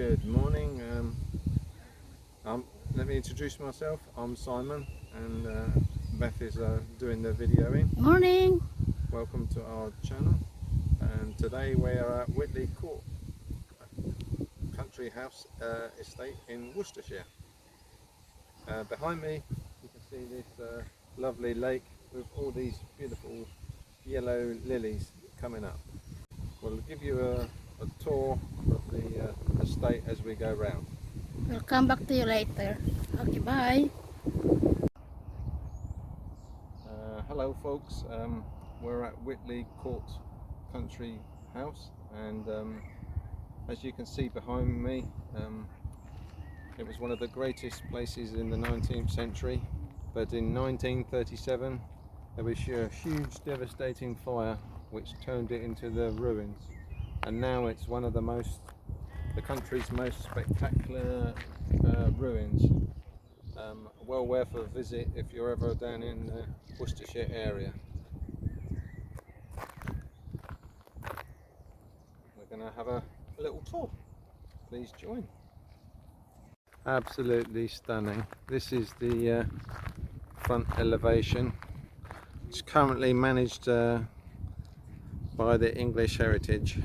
Good morning. Let me introduce myself. I'm Simon, and Beth is doing the videoing. Morning. Welcome to our channel. And today we are at Witley Court, country house estate in Worcestershire. Behind me, you can see this lovely lake with all these beautiful yellow lilies coming up. We'll give you a tour of the estate as we go round. We'll come back to you later. Okay, bye. Hello folks, we're at Witley Court country house, and as you can see behind me, it was one of the greatest places in the 19th century, but in 1937 there was a huge devastating fire which turned it into the ruins, and now it's one of the country's most spectacular ruins. Well worth a visit if you're ever down in the Worcestershire area. We're going to have a little tour. Please join. Absolutely stunning. This is the front elevation. It's currently managed by the English Heritage.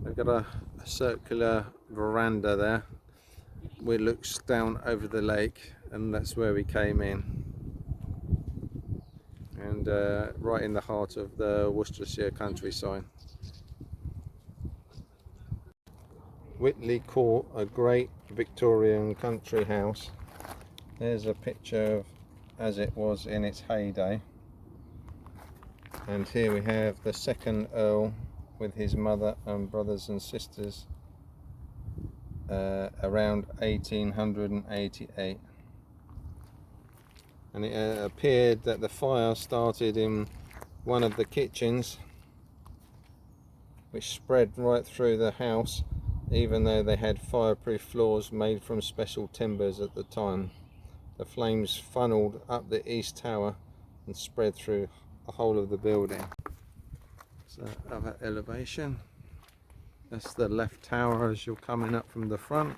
They've got a circular veranda there which looks down over the lake, and that's where we came in, and right in the heart of the Worcestershire countryside. Witley Court, a great Victorian country house. There's a picture of as it was in its heyday, and here we have the second Earl with his mother and brothers and sisters around 1888, and it appeared that the fire started in one of the kitchens, which spread right through the house, even though they had fireproof floors made from special timbers at the time. The flames funneled up the east tower and spread through the whole of the building. So other elevation, that's the left tower as you're coming up from the front,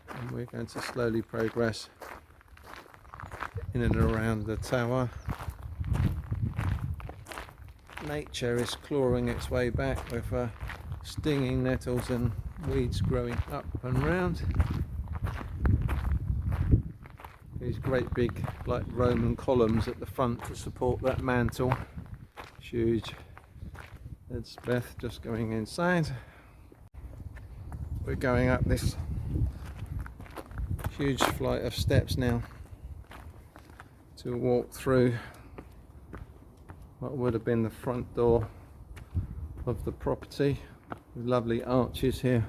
and we're going to slowly progress in and around the tower. Nature is clawing its way back with stinging nettles and weeds growing up and round. These great big like Roman columns at the front to support that mantle. Huge. That's Beth just going inside. We're going up this huge flight of steps now to walk through what would have been the front door of the property. Lovely arches here,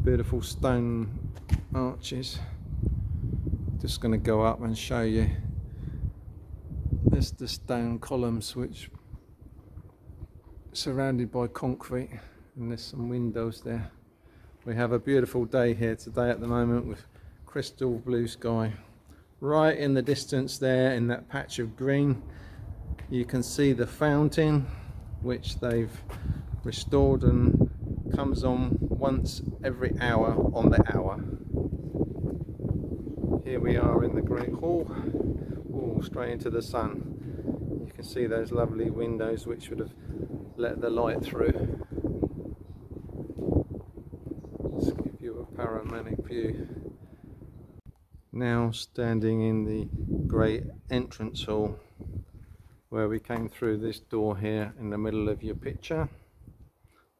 beautiful stone arches. Just going to go up and show you. There's the stone columns which surrounded by concrete, and there's some windows there. We have a beautiful day here today at the moment with crystal blue sky. Right in the distance there, in that patch of green, you can see the fountain which they've restored and comes on once every hour on the hour. Here we are in the great hall. Ooh, straight into the sun. You can see those lovely windows which would have let the light through. Let's give you a panoramic view. Now standing in the great entrance hall, where we came through this door here in the middle of your picture,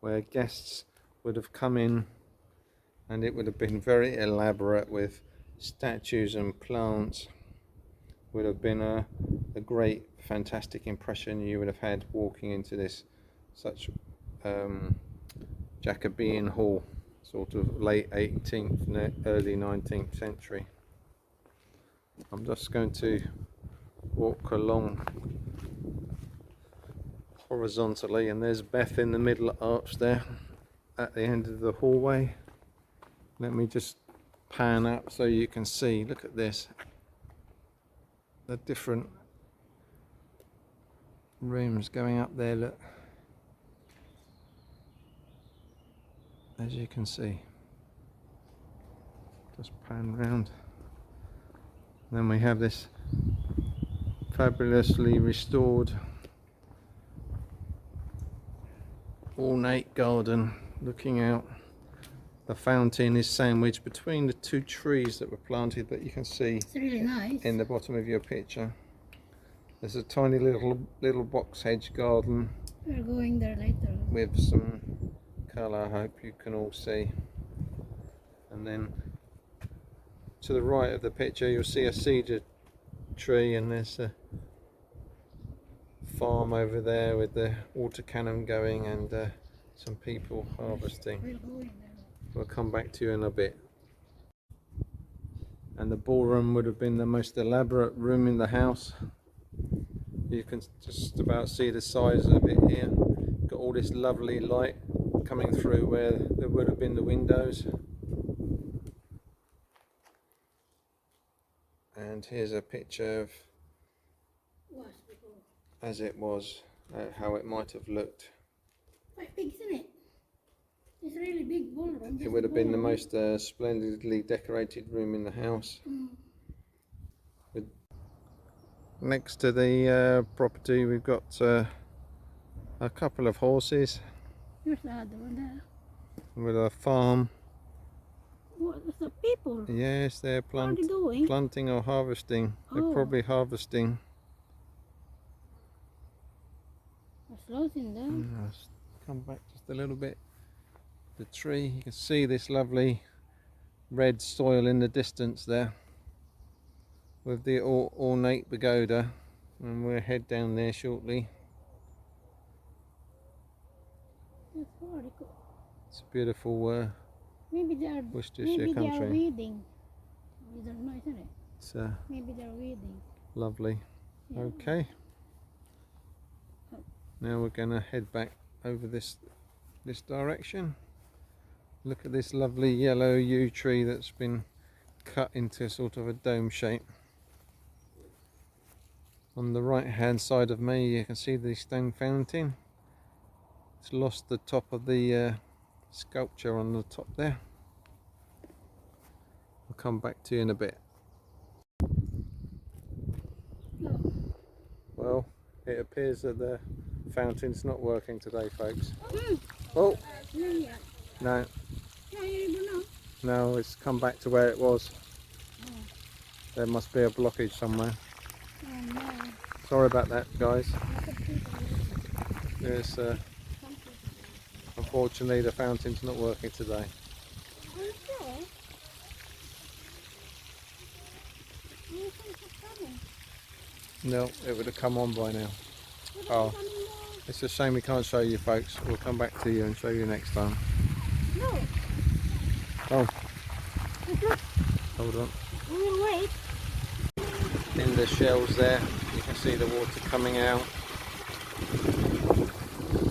where guests would have come in, and it would have been very elaborate with statues and plants. Would have been a great fantastic impression you would have had walking into this such Jacobean hall, sort of late 18th, early 19th century. I'm just going to walk along horizontally, and there's Beth in the middle arch there at the end of the hallway. Let me just pan up so you can see. Look at this, the different rooms going up there. Look, as you can see. Just pan round. Then we have this fabulously restored ornate garden looking out. The fountain is sandwiched between the two trees that were planted that you can see It's really nice. in the bottom of your picture. There's a tiny little box hedge garden. We're going there later. With some colour, I hope you can all see. And then to the right of the picture you'll see a cedar tree, and there's a farm over there with the water cannon going and some people harvesting. We're going there. We'll come back to you in a bit. And the ballroom would have been the most elaborate room in the house. You can just about see the size of it here. Got all this lovely light coming through where there would have been the windows. And here's a picture of as it was, how it might have looked. Quite big, isn't it? It's a really big ballroom. It would have been the most splendidly decorated room in the house. Next to the property we've got a couple of horses. Here's the other one there. With a farm. What is the people? Yes, they're What are they doing? planting or harvesting. They're probably harvesting. There's loads in there. Let's come back just a little bit. The tree, you can see this lovely red soil in the distance there with the ornate pagoda, and we'll head down there shortly. That's very cool. It's a beautiful Maybe they are. Worcestershire Maybe they are country. weeding. You don't know, isn't it? It's Maybe they're weeding. lovely. Yeah. Okay. Now we're going to head back over this direction. Look at this lovely yellow yew tree that's been cut into sort of a dome shape. On the right hand side of me you can see the stone fountain. It's lost the top of the sculpture on the top there. I'll come back to you in a bit. Well, it appears that the fountain's not working today, folks. Oh, Yeah. no, Yeah, you don't know. no, it's come back to where it was. There must be a blockage somewhere. Oh no. Sorry about that, guys. Lots of people. Yes, unfortunately the fountain's not working today. Are you sure? You think it's coming? No, it would have come on by now. What Oh. is coming now? It's a shame we can't show you, folks. We'll come back to you and show you next time. No. Oh, Look, hold on. we'll wait. In the shells there, you can see the water coming out,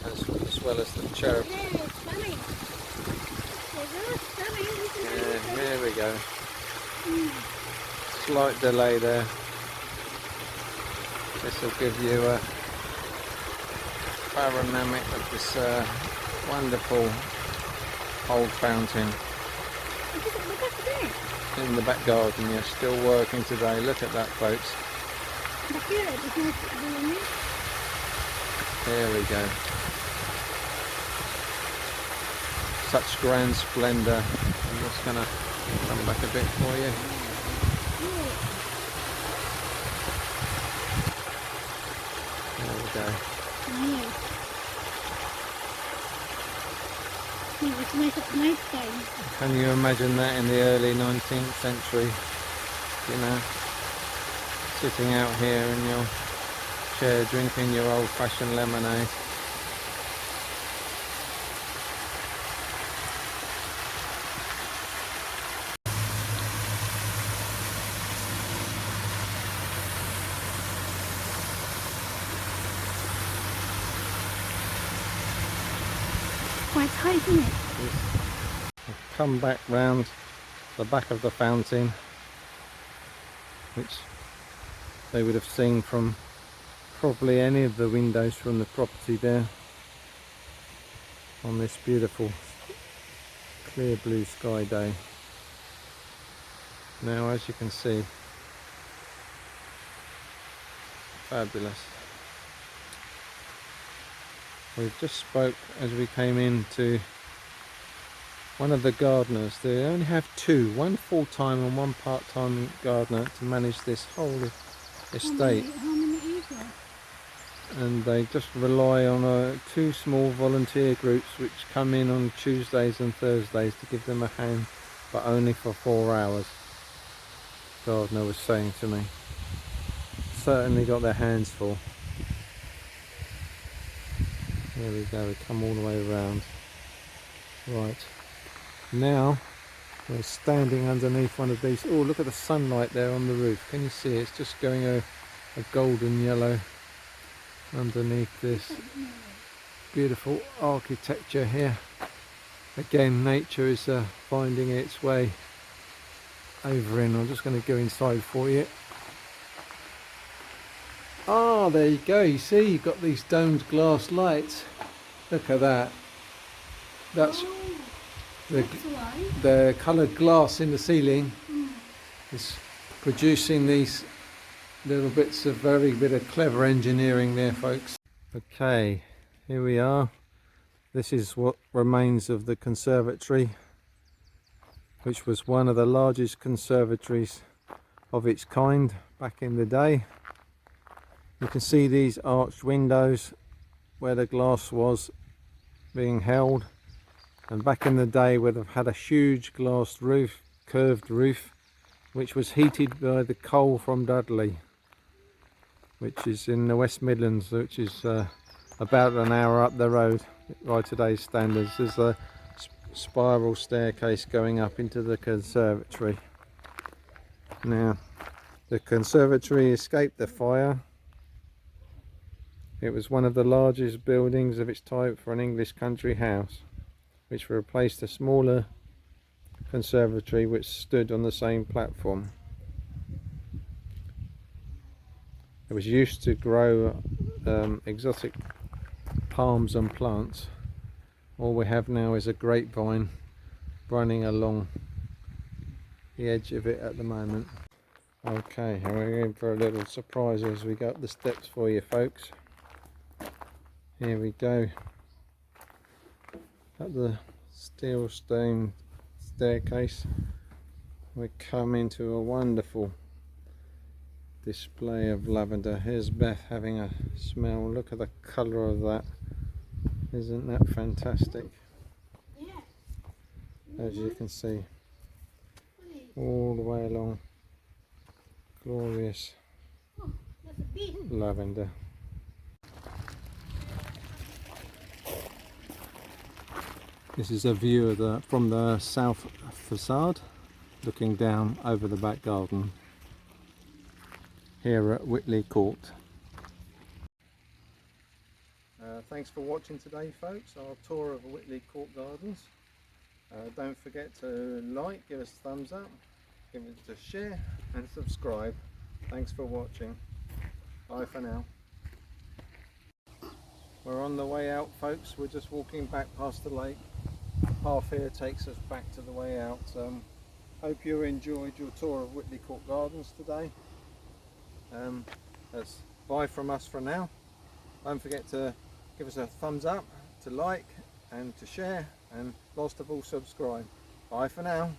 as well as the cherub. Yeah, it's coming. It's coming. Yeah, here we go. Slight delay there. This will give you a panoramic of this wonderful old fountain in the back garden. You're still working today. Look at that, folks. But here it is not doing it. There we go. Such grand splendour. I'm just going to come back a bit for you. There we go. Yeah. Yeah, it's nice at night time. Can you imagine that in the early 19th century? You know, sitting out here in your chair drinking your old-fashioned lemonade. Quite high, isn't it? Come back round the back of the fountain, which they would have seen from probably any of the windows from the property there, on this beautiful clear blue sky day. Now, as you can see, fabulous. We've just spoke as we came into one of the gardeners. They only have two, one full-time and one part-time gardener to manage this whole estate. How many acres? And they just rely on two small volunteer groups which come in on Tuesdays and Thursdays to give them a hand, but only for 4 hours. Gardener was saying to me. Certainly got their hands full. There we go, we come all the way around. Right, now we're standing underneath one of these. Oh, look at the sunlight there on the roof. Can you see it? It's just going a golden yellow underneath this beautiful architecture here. Again, nature is finding its way over in. I'm just going to go inside for you. Ah, there you go. You see, you've got these domed glass lights. Look at that. That's the coloured glass in the ceiling is producing these little bits of very bit of clever engineering there, folks. Okay, here we are. This is what remains of the conservatory, which was one of the largest conservatories of its kind back in the day. You can see these arched windows where the glass was being held, and back in the day would have had a huge glass roof, curved roof, which was heated by the coal from Dudley, which is in the West Midlands, which is about an hour up the road by today's standards. There's a spiral staircase going up into the conservatory. Now, the conservatory escaped the fire. It was one of the largest buildings of its type for an English country house, which replaced a smaller conservatory which stood on the same platform. It was used to grow exotic palms and plants. All we have now is a grapevine running along the edge of it at the moment. Okay, we're in for a little surprise as we go up the steps for you, folks. Here we go, up the steel stone staircase. We come into a wonderful display of lavender. Here's Beth having a smell. Look at the colour of that. Isn't that fantastic? As you can see, all the way along, glorious lavender. This is a view of from the south facade, looking down over the back garden here at Witley Court. Thanks for watching today, folks, our tour of Witley Court Gardens. Don't forget to like, give us a thumbs up, give it a share and subscribe. Thanks for watching. Bye for now. We're on the way out, folks. We're just walking back past the lake. The path here takes us back to the way out. Hope you enjoyed your tour of Witley Court Gardens today. That's bye from us for now. Don't forget to give us a thumbs up, to like and to share, and last of all subscribe. Bye for now.